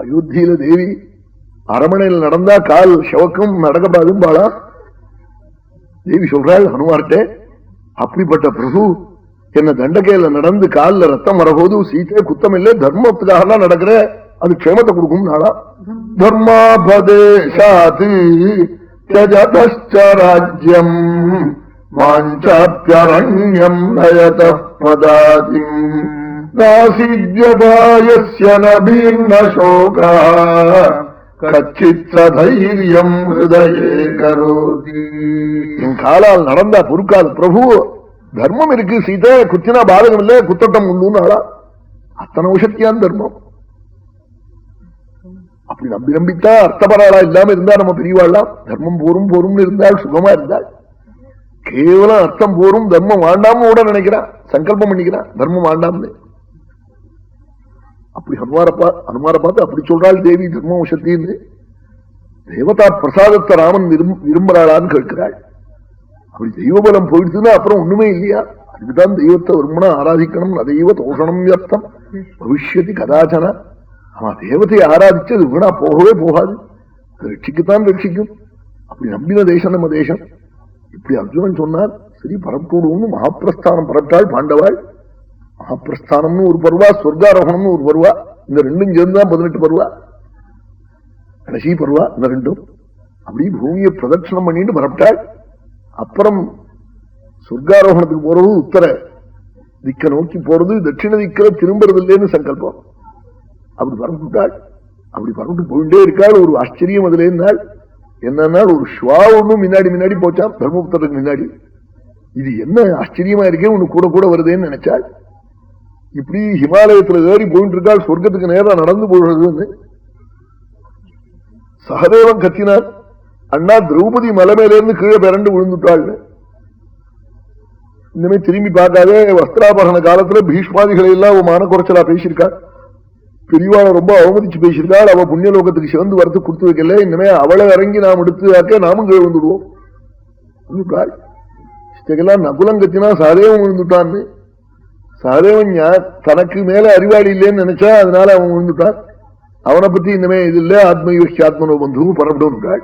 அயோத்தியில தேவி அரமனையில் நடந்தா கால் சவக்கம் நடக்கப்படாதும் பாளா தேவி சொல்றாள் ஹனுமார்ட்டே, அப்படிப்பட்ட பிரபு என்ன தண்டக்கையில நடந்து காலில் ரத்தம் வரபோது சீத்தை குத்தம் இல்லை, தர்மத்துக்காக நடக்கிற அது க்ஷேமத்தை கொடுக்கும் நாளா. தர்மாபதேசாது ராஜ்யம் மாஞ்சாப்யரண்யம் நயத பதாதிம் நாசித்யபாயஸ்ய நபீர்ண சோகா கச்சித் சதைர்யம் ஹிருதயே கரோதி. என் காலால் நடந்தா பொறுக்காது பிரபு, தர்மம் இருக்கு, சீதை குத்தினா பாதகம் இல்ல, குத்தட்டம் உண்டு ஆளா. அத்தனை உஷத்தியான் தர்மம். அப்படி நம்பித்தா அர்த்தபராளா இல்லாம இருந்தா நம்ம பெரியவாழ்லாம். தர்மம் போரும் போரும் இருந்தால் சுகமா இருந்தால், கேவலம் அர்த்தம் போரும் தர்மம் வாண்டாம கூட நினைக்கிறான், சங்கல்பம் பண்ணிக்கிறான் தர்மம் வாண்டாம்னு. அப்படி ஹனுமாரை பார்த்து அப்படி சொல்றாள் தேவி தர்ம உஷத்தின்னு. தேவதா பிரசாதத்தை ராமன் விரும்புறாளான்னு கேட்கிறாள். அப்படி தெய்வபலம் போயிடுச்சுன்னா அப்புறம் ஒண்ணுமே இல்லையா? அதுக்குதான் தெய்வத்தை வருமனா ஆராதிக்கணும். அதைவ தோஷணம் வியர்த்தம் பவிஷ்யதி கதாச்சன. ஆமா, தேவத்தையை ஆராதிச்சு அது வீணா போகவே போகாது, ரட்சிக்கத்தான் ரட்சிக்கும். அப்படி நம்பின தேசம் நம்ம தேசம். இப்படி அர்ஜுனன் சொன்னார். சரி பரப்போடுவோம்னு மகாபிரஸ்தானம் பரப்பிட்டாள் பாண்டவாள். மகாபிரஸ்தானம்னு ஒரு பருவா, சொர்க்காரோகணம்னு ஒரு பருவா. இந்த ரெண்டும் சேர்ந்துதான் 18 பருவா, கடைசி பருவா இந்த ரெண்டும். அப்படி பூமியை பிரதட்சணம் பண்ணிட்டு பரப்பிட்டாள். அப்புறம் சொர்க்காரோகணத்துக்கு போறது உத்தர திக்க நோக்கி போறது, தட்சிண திக்கிற திரும்புறது இல்லைன்னு சங்கல்பம். அப்படி பரப்பிட்டாள். அப்படி பரப்பிட்டு போயிட்டே இருக்காள். ஒரு ஆச்சரியம் அதுல இருந்தாள். என்னன்னா ஒரு ஸ்வா ஒண்ணும் முன்னாடி போச்சான் தர்மபுத்திரத்துக்கு முன்னாடி. இது என்ன ஆச்சரியமா இருக்கே, ஒண்ணு கூட கூட வருதேன்னு நினைச்சாள். இப்படி ஹிமாலயத்துல ஏறி போயிட்டு இருக்காள், சொர்க்கத்துக்கு நேரம் நடந்து போடுறதுன்னு. சகதேவன் கத்தினார், அண்ணா திரௌபதி மலை மேல இருந்து கீழே பிறண்டு விழுந்துட்டாள். இனிமே திரும்பி பார்க்காதே. வஸ்திராபரண காலத்துல பீஷ்மாதிகளை எல்லாம் மான குறைச்சலா பேசியிருக்காள். பெரியவாளை ரொம்ப அவமதிச்சு பேசியிருக்காள். அவ புண்ணியலோகத்துக்கு சிவந்து வரத்து கொடுத்து வைக்கல. இனிமே அவளை இறங்கி நாம் எடுத்து நாமும் கீழே வந்துடுவோம். நகுலம் கத்தினா சகதேவன் விழுந்துட்டான்னு. சகதேவன் தனக்கு மேல அறிவாளி இல்லைன்னு நினைச்சா, அதனால அவன் விழுந்துட்டான். அவனை பத்தி இனிமே இது இல்ல, ஆத்மனோ பந்து பரப்பிட்டாள்.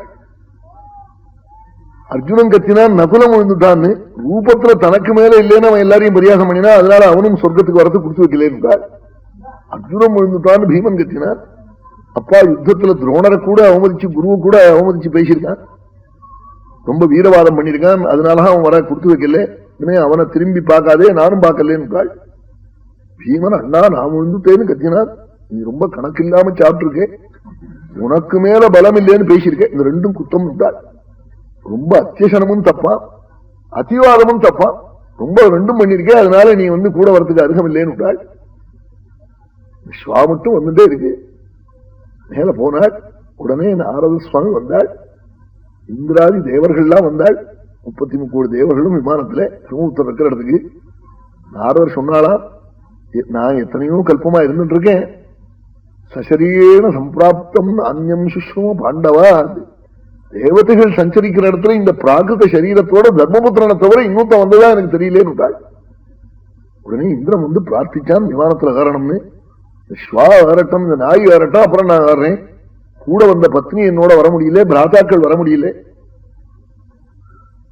அர்ஜுனன் கத்தினான் நகுலம் விழுந்துட்டான்னு. ரூபத்துல தனக்கு மேல இல்லைன்னு அவன் எல்லாரையும் பரியாசம் பண்ணினா, அதனால அவனும் சொர்க்கத்துக்கு வரத்து கொடுத்து வைக்கலேன்னு. அர்ஜுனன் விழுந்துட்டான்னு பீமன் கத்தினான். அப்பா யுத்தத்துல துரோணரை கூட அவமதிச்சு, குருவை கூட அவமதிச்சு பேசியிருக்கான், ரொம்ப வீரவாதம் பண்ணிருக்கான். அதனால அவன் வர கொடுத்து வைக்கல. இனிமே அவனை திரும்பி பார்க்காதே, நானும் பார்க்கலேன்னு. பீமன் அண்ணா நான் விழுந்துட்டேன்னு கத்தினான். நீ ரொம்ப கணக்கு இல்லாம சாப்பிட்டுருக்கே, உனக்கு மேல பலம் இல்லைன்னு பேசியிருக்கேன். இந்த ரெண்டும் குத்தம் விட்டாள். ரொம்ப அத்தியசனமும் தப்பான், அதிவாதமும் தப்பான், ரொம்ப ரெண்டும் பண்ணிருக்கேன். அதனால நீ கூட வரத்துக்கு அருகம் இல்லைன்னு விட்டாள். ஸ்வா மட்டும் வந்துட்டே இருக்கு. மேல போனாள். உடனே நாரத சுவாமி வந்தாள். இந்திராதி தேவர்கள்லாம் வந்தாள். 33 தேவர்களும் விமானத்துல திருமூத்தர் இருக்கிற இடத்துக்கு. நாரதர் சொன்னாலாம், நான் எத்தனையோ கல்பமா இருந்துட்டு இருக்கேன், சசரீன சம்பிராப்தம் அந்யம் சுஷ்மோ பாண்டவா. தேவதைகள் சஞ்சரிக்கிற இடத்துல இந்த பிராகிருத சரீரத்தோட தர்மபுத்திரனை தவிர இன்னொத்த வந்ததா எனக்கு தெரியலேன்னு விட்டாள். உடனே இந்திரன் வந்து பிரார்த்திச்சான் விமானத்துல ஏறணும்னு. ஸ்வா ஏறட்டும், இந்த நாய் ஏறட்டும், அப்புறம் நான் ஏறேன். கூட வந்த பத்னி என்னோட வர முடியல, பிராதாக்கள் வர முடியல,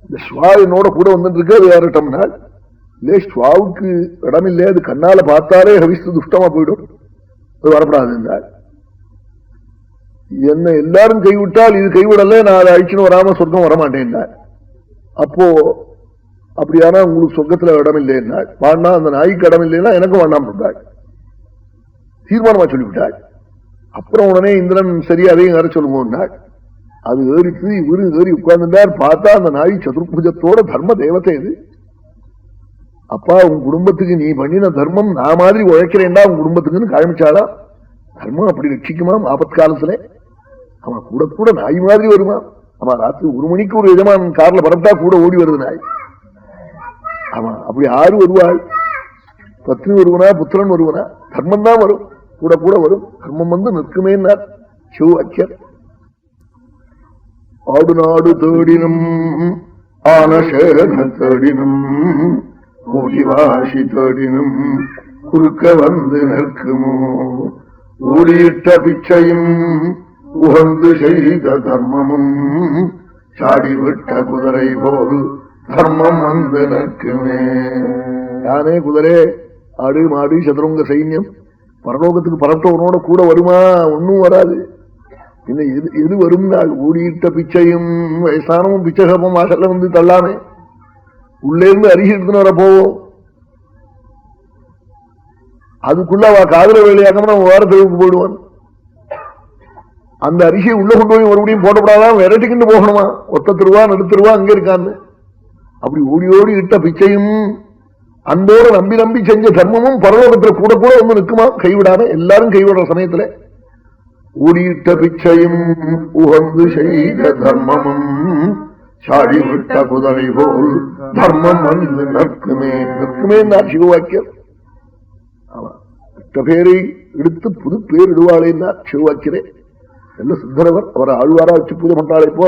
இந்த ஸ்வா என்னோட கூட வந்துட்டு இருக்கு, அது ஏறட்டம்னா. இல்லே ஸ்வாவுக்கு இடம் இல்லை, அது கண்ணால பார்த்தாலே ஹவிஸ்து துஷ்டமா போயிடும், அது வரப்படாது என்றாள். என்ன எல்லாரும் கைவிட்டால் இது கைவிடல, நான் அதை அழிச்சுன்னு வராம சொர்க்கம் வரமாட்டேன். அப்போ அப்படியானா உங்களுக்கு சொர்க்கத்துல இடம் இல்லை என்னாள். வாண்டா அந்த நாய்க்கு இடம் இல்லைன்னா எனக்கும் வேண்டாம் இருந்தாள். தீர்மானமா சொல்லிவிட்டாள். அப்புறம் உடனே இந்திரன் சரி அதையும் ஏற சொல்லுவோம்னாள். அது ஏறிட்டு இவரு ஏறி உட்கார்ந்துட்டார். பார்த்தா அந்த நாய் சதுர்புஜத்தோட தர்ம தேவத்தை இது. அப்பா உன் குடும்பத்துக்கு நீ பண்ணின தர்மம் நான் மாதிரி உழைக்கிறேன்டா உன் குடும்பத்துக்குன்னு காமிச்சாளா. தர்மம் அப்படி ரட்சிக்குமாம் ஆபத்காலத்துல. அவன் கூட கூட நாய் மாதிரி வருமா. ஆமா, ராத்திரி 1 மணிக்கு ஒரு எஜமான் கார்ல பரப்பிட்டா கூட ஓடி வருது நாய். ஆமா, அப்படி ஆறு வருவாள். பத்னி வருவனா, புத்திரன் வருவனா, தர்மம் தான் வரும், கூட கூட வரும். தர்மம் வந்து நிற்குமே. சிவவாக்கியர் ஆடு நாடு தேடினும் ஆனசேன தேடினும் கோடிவாசி தேடினும் குறுக்க வந்து நிற்குமோ ஊழியிட்ட பிச்சையும் உகந்து செய்த தர்மமும் சாடிவிட்ட குதிரை போல் தர்மம் வந்து நிற்குமே. யானே குதிரை ஆடு மாடு சதுரங்க சைன்யம் பரலோகத்துக்கு பரட்டவனோட கூட வருமா? ஒன்னும் வராது. இன்னும் எது வரும்? ஊடியிட்ட பிச்சையும் வயசானமும் பிச்சைகப்பம் வாசல்ல வந்து தள்ளாமே உள்ளே இருந்து அரிசி எடுத்துன்னு வர போவோம். அதுக்குள்ள அவ காதல வேலையாக்காம நம்ம வேற தெருவுக்கு போயிடுவான். அந்த அரிசியை உள்ள கொண்டு போய் மறுபடியும் போடப்படாதான் விரட்டிக்கிட்டு போகணுமா? ஒத்த திருவா நடுத்தருவா அங்க இருக்கான்னு அப்படி ஓடி ஓடி இட்ட பிச்சையும் அன்போட நம்பி நம்பி செஞ்ச தர்மமும் பரலோகத்துல கூட கூட வந்து நிற்குமா? கைவிடாம எல்லாரும் கைவிடுற சமயத்துல ஊடியிட்ட பிச்சையும் உகந்து செய்த தர்மமும் சாடிவிட்ட குதிரை போல் தர்மம் வந்து நிற்குமே. நிற்குமே நான் சிவவாக்கியம். பேரை எடுத்து புது பேர் இடுவாளேன்னா சிவவாக்கிறேன். நல்ல சித்தரவர் அவரை ஆழ்வாரா வச்சு பூஜை பண்றாளே இப்போ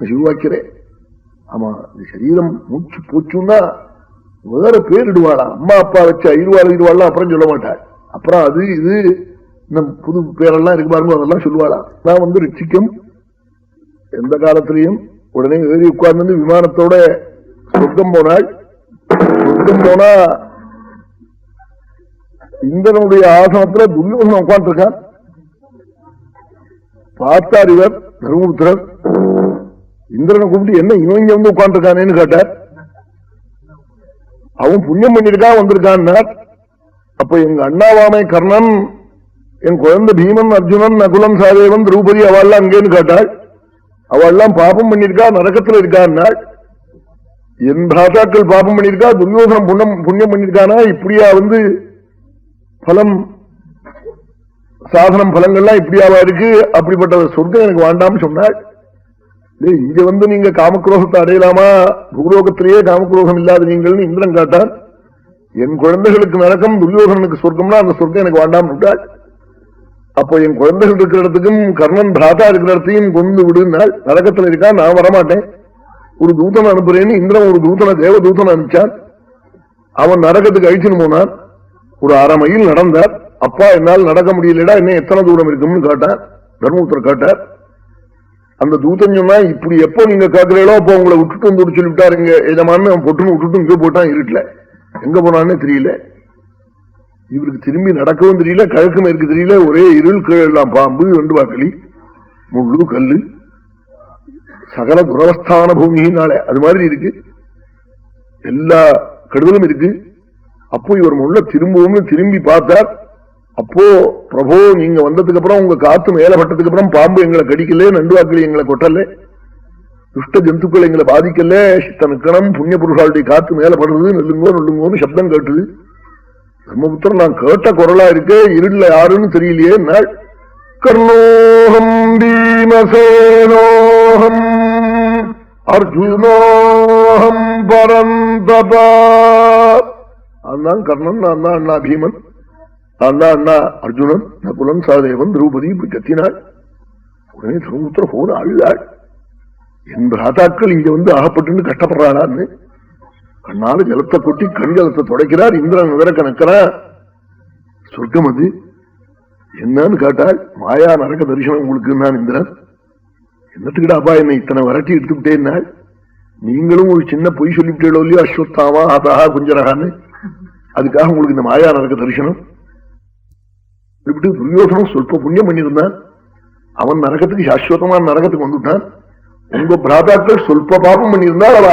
சிவவாக்கிறேன். ஆமா, இந்த சரீரம் மூச்சு போச்சுன்னா வேற பேர் இடுவாளா? அம்மா அப்பா வச்சு ஐருவாள் அப்புறம் சொல்ல மாட்டாள். அப்புறம் அது இது இந்த புது பேரெல்லாம் இருக்கு பாருங்க, அதெல்லாம் சொல்லுவாளா? நான் வந்து ரிச்சிக்கம் எந்த காலத்திலையும் உடனே ஏறி உட்கார்ந்து விமானத்தோட சொர்க்கம் போனாள். சொர்க்கம் போனா இந்திரனுடைய ஆசனத்துல துரியோதனன் உட்காந்துருக்கான். பார்த்தார் இவர் தர்மபுத்திரர். இந்திரனை கூப்பிட்டு என்ன இவன் இங்க வந்து உட்காந்துருக்கானேன்னு கேட்டார். அவன் புண்ணியம் பண்ணிருக்கான் வந்திருக்கான்னார். அப்ப எங்க அண்ணாவாமை கர்ணன், என் குழந்தை பீமன், அர்ஜுனன், நகுலன், சாதேவன், திரௌபதி அவள்லாம் அங்கேன்னு கேட்டாள். அவள்லாம் பாபம் பண்ணிருக்கா, நரகத்துல இருக்கான்னாள். என் பிராதாக்கள் பாபம் பண்ணிருக்கா, துரியோதனம் புண்ணியம் பண்ணிருக்கானா, இப்படியா வந்து பலம் சாதனம் பலங்கள்லாம் இப்படியாவா இருக்கு? அப்படிப்பட்ட சொர்க்கம் எனக்கு வேண்டாம்னு சொன்னாள். இங்க வந்து நீங்க காமக்ரோகத்தை அடையலாமா? பூலோகத்திலேயே காமக்ரோகம் இல்லாத நீங்கள் இந்திரன் காட்டார். என் குழந்தைகளுக்கு நரகம், துரியோதனனுக்கு சொர்க்கம்னா அந்த சொர்க்கம் எனக்கு வேண்டாம் விட்டாள். அப்போ என் குழந்தைகள் இருக்கிற இடத்துக்கும் கர்ணன் பிராதா இருக்கிற இடத்தையும் கொண்டு விடுனாள். நரகத்துல இருக்கா, நான் வரமாட்டேன், ஒரு தூதனை அனுப்புறேன்னு இந்திரன் ஒரு தூதனை தேவ தூதனை அனுப்பிச்சான். அவன் நரகத்துக்கு அழிச்சுன்னு போனான். ஒரு 1/2 மைல் நடந்தார். அப்பா என்னால் நடக்க முடியலடா, இன்னும் எத்தனை தூரம் இருக்கும்னு கேட்டார். தர்மபுத்திரர் கேட்டார். அந்த தூதன் சொன்னா, இப்படி எப்போ நீங்க கேட்கிறீங்களோ அப்போ உங்களை விட்டுட்டு வந்து சொல்லிவிட்டாரு இங்க எஜமான்னு. அவன் பொட்டுன்னு விட்டுட்டு இங்கே போட்டான். இருட்டுல எங்க போனான்னு தெரியல. இவருக்கு திரும்பி நடக்கவும் தெரியல, கிழக்கு மேற்கு தெரியல. ஒரே இருள், கீழெல்லாம் பாம்பு, 2 வாக்களி, முள்ளு, கல்லு, சகல துரவஸ்தான பூமியினால அது மாதிரி இருக்கு. எல்லா கெடுதலும் இருக்கு. அப்போ இவர் முள்ள திரும்பவும் திரும்பி பார்த்தார். அப்போ பிரபோ, நீங்க வந்ததுக்கு அப்புறம் உங்க காத்து மேல பட்டதுக்கு அப்புறம் பாம்பு எங்களை கடிக்கல, 2 வாக்களி எங்களை கொட்டல, துஷ்ட ஜந்துக்கள் எங்களை பாதிக்கல, சித்தனுக்கணம் புண்ணிய புருஷாளுடைய காத்து மேல படுறது, நெல்லுங்கோ நெல்லுங்கோன்னு சப்தம் கேட்டுது. தர்மபுத்திரன், நான் கேட்ட குரலா இருக்கே, இருள யாருன்னு தெரியலையே. நாள் கர்ணோகம் பீமசேனோகம் அர்ஜுனோகம் பரந்தபா. நான் கர்ணன், நான் தான் அண்ணா பீமன், நான் தான் அண்ணா அர்ஜுனன், நகுலன், சாதேவன், திரௌபதி இப்படி கத்தினாள். உடனே தர்மபுத்திர போன அழுதாள். என் பிராதாக்கள் இங்க வந்து ஆகப்பட்டு கஷ்டப்படுறாளான்னு கண்ணால ஜலத்தை கொட்டி கண் ஜலத்தை துடைக்கிறார். இந்திரன் விவர கணக்கிறான். சொர்க்கம் அது என்னன்னு கேட்டால், மாயா நரக தரிசனம் உங்களுக்கு நான். இந்திரன், என்னத்துக்கிட்டாப்பா என்னை இத்தனை வரட்டி எடுத்துக்கிட்டேன்னாள். நீங்களும் ஒரு சின்ன பொய் சொல்லிவிட்டேளோ இல்லையோ, அஸ்வத்தாமா ஆதாஹா குஞ்சரகான்னு, அதுக்காக உங்களுக்கு இந்த மாயா நரக தரிசனம். துரியோதனம் சொல்ப புண்ணியம் பண்ணியிருந்தான். அவன் நரகத்துக்கு சாஸ்வதமான நரகத்துக்கு வந்துட்டான். உங்க பிராதாக்கள் சொல்ப பாபம் பண்ணியிருந்தால் அவ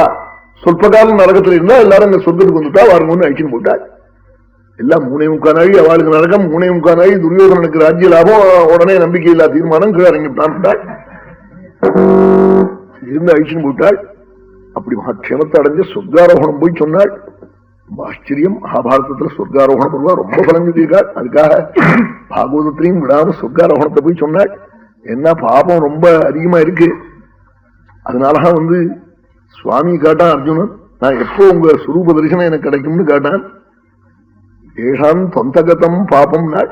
சொல்ப காலம் நரகத்தில் இருந்தா எல்லாரும் இந்த சொர்க்கத்துக்கு வந்துட்டா வாருங்கன்னு அழிச்சுன்னு போட்டாள். எல்லாம் 3.25 நாளி அவளுக்கு நரகம், 3.25 நாளி துரியோதனனுக்கு ராஜ்ய லாபம். உடனே நம்பிக்கை இல்லா தீர்மானம் கீழே இறங்கிவிட்டான் இருந்து அழிச்சுன்னு போட்டாள். அப்படி மகாட்சேமத்தை அடைஞ்ச சொர்க்காரோகணம் போய் சொன்னாள். ஆச்சரியம், மகாபாரதத்துல சொர்க்காரோகணம் வருவா ரொம்ப பலம் சொல்லியிருக்காள். அதுக்காக பாகவதத்திலையும் விடாம சொர்க்காரோகணத்தை போய் சொன்னாள். என்ன பாபம் ரொம்ப அதிகமா இருக்கு. அதனாலதான் வந்து சுவாமி கேட்டான் அர்ஜுனன், நான் எப்போ உங்க சுரூப தரிசனம் எனக்கு கிடைக்கும்னு கேட்டான். ஏஷான் தொந்தகதம் பாபம் நாள்,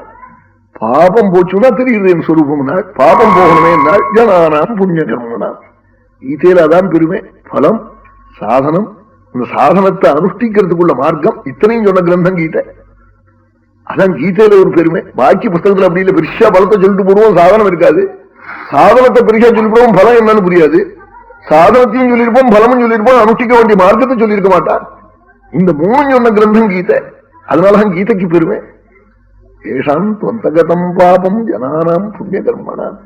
பாபம் போச்சுன்னா தெரியுது என் சுரூபம் நாள். பாபம் போகணுமே நாள் ஜனானாம் புண்ணிய கர்மனாம். கீதையில அதான் பெருமை, பலம், சாதனம். அந்த சாதனத்தை அனுஷ்டிக்கிறதுக்குள்ள மார்க்கம் இத்தனையும் சொன்ன கிரந்தம் கீதை. அதான் கீதையில ஒரு பெருமை. பாக்கி புத்தகத்துல அப்படி இல்லை, பெருசா பலத்தை சொல்லிட்டு போடுவோம், சாதனம் இருக்காது. சாதனத்தை பெருசா சொல்லிவிடுவோம், பலம் என்னன்னு புரியாது. சாதனத்தையும் சொல்லியிருப்போம், பலமும் சொல்லியிருப்போம், அனுஷ்டிக்க வேண்டிய மார்க்கத்தை சொல்லியிருக்க மாட்டான். இந்த மூணு சொன்ன கிரந்தம் கீதை. அதனாலதான் கீதைக்கு பெருமை. ஏஷாம் தொந்தகதம் பாபம் ஜனானாம் புண்ணிய கர்மனாம்.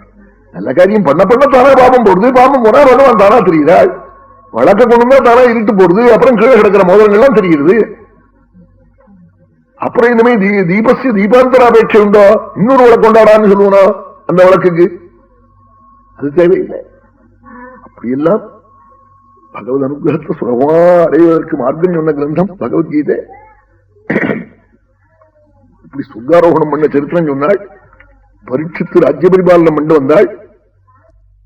நல்ல காரியம் பண்ண பண்ண தானா பாபம் போடுது. பாபம் போனா பகவான் தானா தெரிகிறாள். வழக்க கொண்டு தானா இருட்டு போடுது. அப்புறம் கீழே கிடக்கிற மோதிரங்கள்லாம் தெரிகிறது. அப்புறம் இனிமே தீபஸ்ய தீபாந்தராபேட்சை உண்டோ? இன்னொரு வழக்கு கொண்டாடான்னு சொல்லுவனோ அந்த வழக்குக்கு? அது தேவையில்லை. அப்படியெல்லாம் பகவத் அனுகிரகத்தை சுலபமா அடைவதற்கு மார்க்கம் சொன்ன கிரந்தம் பகவத்கீதை. இப்படி சொர்க்காரோகணம் பண்ண சரித்திரம் சொன்னாள். பரீட்சித்து ராஜ்ய பரிபாலனம் பண்ண வந்தாள்.